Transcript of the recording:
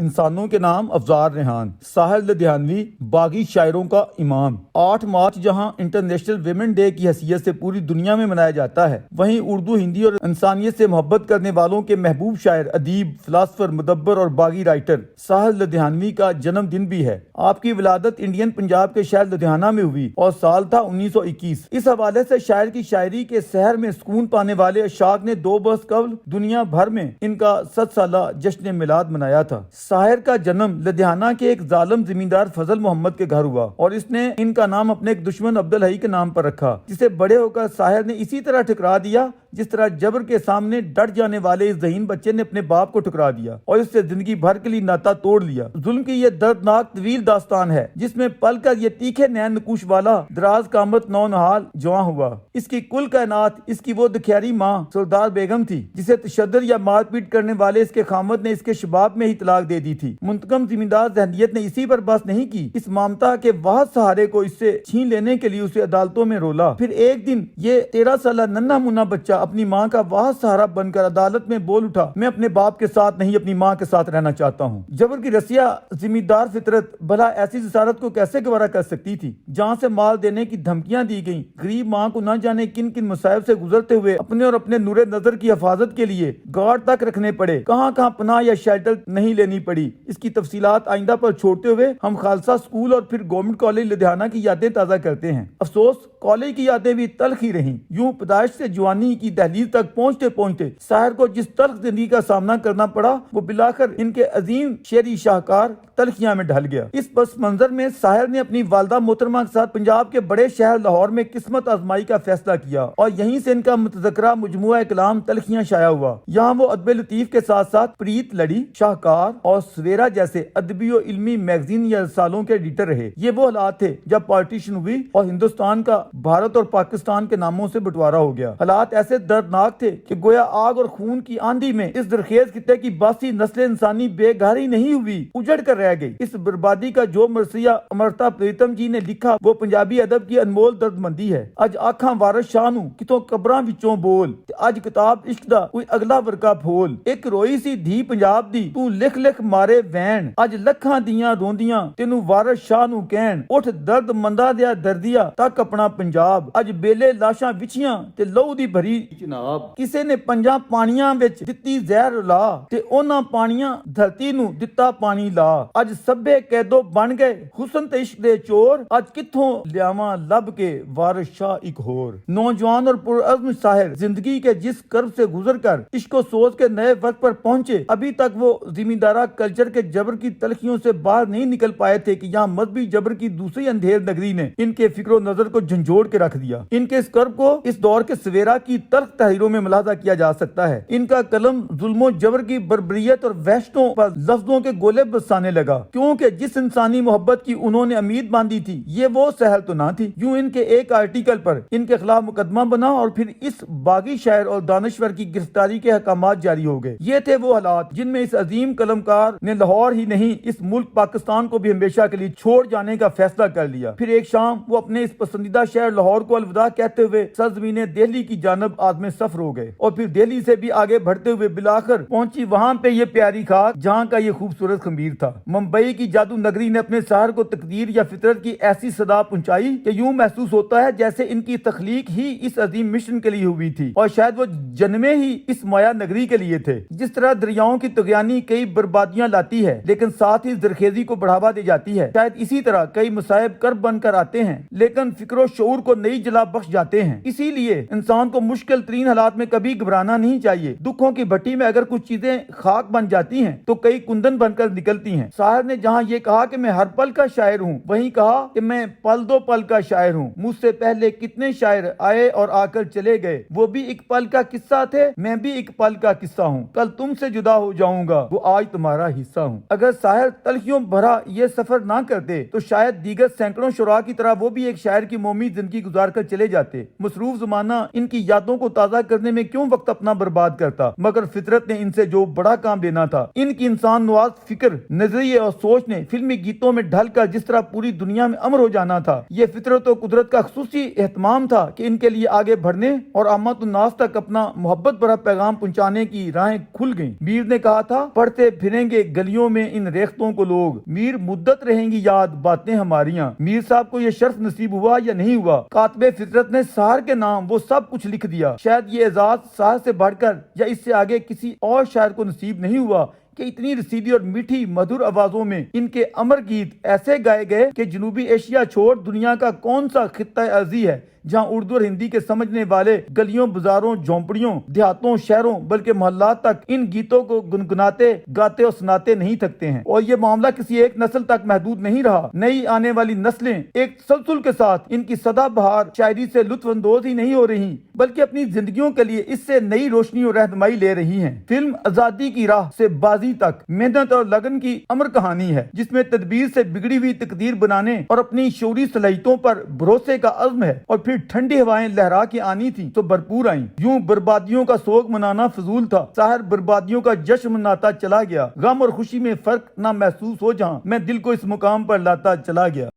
انسانوں کے نام افزار ریحان، ساحر لدھیانوی باغی شاعروں کا امام۔ 8 مارچ جہاں انٹرنیشنل ویمن ڈے کی حیثیت سے پوری دنیا میں منایا جاتا ہے، وہیں اردو، ہندی اور انسانیت سے محبت کرنے والوں کے محبوب شاعر، ادیب، فلاسفر، مدبر اور باغی رائٹر ساحر لدھیانوی کا جنم دن بھی ہے۔ آپ کی ولادت انڈین پنجاب کے شہر لدھیانہ میں ہوئی اور سال تھا 1921۔ اس حوالے سے شاعر کی شاعری کے سحر میں سکون پانے والے اشاق نے 2 برس قبل دنیا بھر میں ان کا 100 سالہ جشن میلاد منایا تھا۔ ساحر کا جنم لدھیانہ کے ایک ظالم زمیندار فضل محمد کے گھر ہوا اور اس نے ان کا نام اپنے ایک دشمن عبدالحی کے نام پر رکھا، جسے بڑے ہو کر ساحر نے اسی طرح ٹھکرا دیا جس طرح جبر کے سامنے ڈٹ جانے والے اس ذہین بچے نے اپنے باپ کو ٹھکرا دیا اور اس سے زندگی بھر کے لیے ناتا توڑ لیا۔ ظلم کی یہ دردناک طویل داستان ہے جس میں پل کر یہ تیکھے نین نکوش والا دراز قامت نونہال جواں ہوا۔ اس کی کل کائنات اس کی وہ دکھیاری ماں سردار بیگم تھی جسے تشدد یا مار پیٹ کرنے والے اس کے خامد نے اس کے شباب میں ہی طلاق دے دی تھی۔ منتقم زمیندار ذہنیت نے اسی پر بس نہیں کی، اس مامتا کے واحد سہارے کو اس سے چھین لینے کے لیے اسے عدالتوں میں رولا۔ پھر ایک دن یہ 13 سالہ ننھا منا بچہ اپنی ماں کا واحد سہارا بن کر عدالت میں بول اٹھا، میں اپنے باپ کے ساتھ نہیں اپنی ماں کے ساتھ رہنا چاہتا ہوں۔ جبر کی رسیا زمیندار فطرت بھلا ایسی جسارت کو کیسے گوارا کر سکتی تھی؟ جہاں سے مال دینے کی دھمکیاں دی گئیں، غریب ماں کو نہ جانے کن کن مصائب سے گزرتے ہوئے اپنے اور اپنے نور نظر کی حفاظت کے لیے گارڈ تک رکھنے پڑے، کہاں کہاں پناہ یا شیلٹر نہیں لینی پڑی۔ اس کی تفصیلات آئندہ پر چھوڑتے ہوئے ہم خالصہ اسکول اور پھر گورنمنٹ کالج لدھیانہ کی یادیں تازہ کرتے ہیں۔ افسوس کالج کی یادیں بھی تلخ ہی رہیں۔ یوں پیدائش سے جوانی کی دہلیز تک پہنچتے پہنچتے ساحر کو جس تلخ زندگی کا سامنا کرنا پڑا وہ بلاخر ان کے عظیم شعری شاہکار تلخیاں میں ڈھل گیا۔ اس پس منظر میں ساحر نے اپنی والدہ محترمہ کے ساتھ پنجاب کے بڑے شہر لاہور میں قسمت آزمائی کا فیصلہ کیا اور یہیں سے ان کا متذکرہ مجموعہ کلام تلخیاں شائع ہوا۔ یہاں وہ ادب لطیف کے ساتھ ساتھ پریت لڑی، شاہکار اور سویرا جیسے ادبی و علمی میگزین یا رسالوں کے ایڈیٹر رہے۔ یہ وہ حالات تھے جب پارٹیشن ہوئی اور ہندوستان کا بھارت اور پاکستان کے ناموں سے بٹوارا ہو گیا۔ حالات ایسے دردناک تھے کہ گویا آگ اور خون کی آندھی میں اس زرخیز خطے کی باسی نسل انسانی بے گھاری نہیں ہوئی، اجڑ کر رہ گئی۔ اس بربادی کا جو مرثیہ امرتا پریتم جی نے لکھا وہ پنجابی ادب کی انمول درد مندی ہے۔ اج آکھاں وارث شاہ نو کتوں قبراں وچوں بول، اج کتاب عشق دا کوئی اگلا ورقہ پھول، ایک روئی سی دھی پنجاب دی تو لکھ لکھ مارے وین، اج لکھاں دیاں روندیاں تینوں وارث شاہ نو کہن، اٹھ درد مندا دیا دردیا تک اپنا پنجاب، اج بیلے لاشاں وچیاں تے لہو دی بھری جناب، کسے نے پنجاں پانیاں وچ دتی زہر لا تے انہاں پانیاں دھرتی نو دتا پانی لا، اج سبے قیدو بن گئے حسن تے عشق دے چور، اج کتھوں لیاواں لب کے وارث شاہ ایک ہور۔ نوجوان اور پرعزم ساحر زندگی کے جس کرب سے گزر کر عشق و سوز کے نئے وقت پر پہنچے، ابھی تک وہ زمیندارہ کلچر کے جبر کی تلخیوں سے باہر نہیں نکل پائے تھے کہ یہاں مذہبی جبر کی دوسری اندھیر نگری نے ان کے فکر و نظر کو جھنجھوڑ کے رکھ دیا۔ ان کے اس کرب کو اس دور کے سویرا کی تلخ تحریروں میں ملاحظہ کیا جا سکتا ہے۔ ان کا قلم ظلم و جبر کی بربریت اور وحشتوں پر لفظوں کے گولے برسانے لگا، کیونکہ جس انسانی محبت کی انہوں نے امید باندھی تھی یہ وہ سحر تو نہ تھی۔ یوں ان کے ایک آرٹیکل پر ان کے خلاف مقدمہ بنا اور پھر اس باغی شاعر اور دانشور کی گرفتاری کے احکامات جاری ہو گئے۔ یہ تھے وہ حالات جن میں اس عظیم قلمکار نے لاہور ہی نہیں اس ملک پاکستان کو بھی ہمیشہ کے لیے چھوڑ جانے کا فیصلہ کر لیا۔ پھر ایک شام وہ اپنے اس پسندیدہ شہر لاہور کو الوداع کہتے ہوئے سرزمین دہلی کی جانب آزم سفر ہو گئے اور پھر دہلی سے بھی آگے بڑھتے ہوئے بلاخر پہنچی وہاں پہ یہ پیاری خاک جہاں کا یہ خوبصورت خمیر تھا۔ ممبئی کی جادو نگری نے اپنے سحر کو تقدیر یا فطرت کی ایسی صدا پہنچائی کہ یوں محسوس ہوتا ہے جیسے ان کی تخلیق ہی اس عظیم مشن کے لیے ہوئی تھی اور شاید وہ جنمے ہی اس مایا نگری کے لیے تھے۔ جس طرح دریاؤں کی طغیانی کئی بربادیاں لاتی ہے لیکن ساتھ ہی زرخیزی کو بڑھاوا دے جاتی ہے، شاید اسی طرح کئی مصائب کرب بن کر آتے ہیں لیکن فکر و شعور کو نئی جلا بخش جاتے ہیں۔ اسی لیے انسان کو مشکل ترین حالات میں کبھی گھبرانا نہیں چاہیے۔ دکھوں کی بھٹی میں اگر کچھ چیزیں خاک بن جاتی ہیں تو کئی کندن بن کر نکلتی ہیں۔ ساحر نے جہاں یہ کہا کہ میں ہر پل کا شاعر ہوں، وہیں کہا کہ میں پل دو پل کا شاعر ہوں۔ مجھ سے پہلے کتنے شاعر آئے اور آ کر چلے گئے، وہ بھی ایک پل کا قصہ تھے، میں بھی ایک پل کا قصہ ہوں، کل تم سے جدا ہو جاؤں گا، وہ آج تمہارا حصہ ہوں۔ اگر ساحر تلخیوں بھرا یہ سفر نہ کرتے تو شاید دیگر سینکڑوں شعراء کی طرح وہ بھی ایک شاعر کی مومی زندگی گزار کر چلے جاتے۔ مصروف زمانہ ان کی یادوں کو تازہ کرنے میں کیوں وقت اپنا برباد کرتا، مگر فطرت نے ان سے جو بڑا کام لینا تھا، ان کی انسان نواز فکر، نظریے اور سوچ نے فلمی گیتوں میں ڈھل کر جس طرح پوری دنیا میں امر ہو جانا تھا، یہ فطرت و قدرت کا خصوصی اہتمام تھا کہ ان کے لیے آگے بڑھنے اور عامت الناس تک اپنا محبت بھرا پیغام پہنچانے کی راہیں کھل گئیں۔ میر نے کہا تھا، پڑھتے پھریں گے گے گلیوں میں ان ریختوں کو لوگ، میر مدت رہیں گی یاد باتیں ہماریاں۔ میر صاحب کو یہ شرف نصیب ہوا یا نہیں ہوا، کاتب فطرت نے سحر کے نام وہ سب کچھ لکھ دیا۔ شاید یہ اعزاز سحر سے بڑھ کر یا اس سے آگے کسی اور شاعر کو نصیب نہیں ہوا کہ اتنی رسیدی اور میٹھی مدھر آوازوں میں ان کے امر گیت ایسے گائے گئے کہ جنوبی ایشیا چھوڑ دنیا کا کون سا خطہ ارضی ہے جہاں اردو اور ہندی کے سمجھنے والے گلیوں، بازاروں، جھونپڑیوں، دیہاتوں، شہروں بلکہ محلات تک ان گیتوں کو گنگناتے، گاتے اور سناتے نہیں تھکتے ہیں۔ اور یہ معاملہ کسی ایک نسل تک محدود نہیں رہا، نئی آنے والی نسلیں ایک تسلسل کے ساتھ ان کی سدا بہار شاعری سے لطف اندوز ہی نہیں ہو رہی بلکہ اپنی زندگیوں کے لیے اس سے نئی روشنی اور رہنمائی لے رہی ہیں۔ فلم آزادی کی راہ سے بازی تک محنت اور لگن کی امر کہانی ہے جس میں تدبیر سے بگڑی ہوئی تقدیر بنانے اور اپنی شعوری صلاحیتوں پر بھروسے کا عزم ہے، اور پھر ٹھنڈی ہوائیں لہرا کے آنی تھی تو بھرپور آئیں۔ یوں بربادیوں کا سوگ منانا فضول تھا، ساحر بربادیوں کا جشن مناتا چلا گیا، غم اور خوشی میں فرق نہ محسوس ہو جہاں میں دل کو اس مقام پر لاتا چلا گیا۔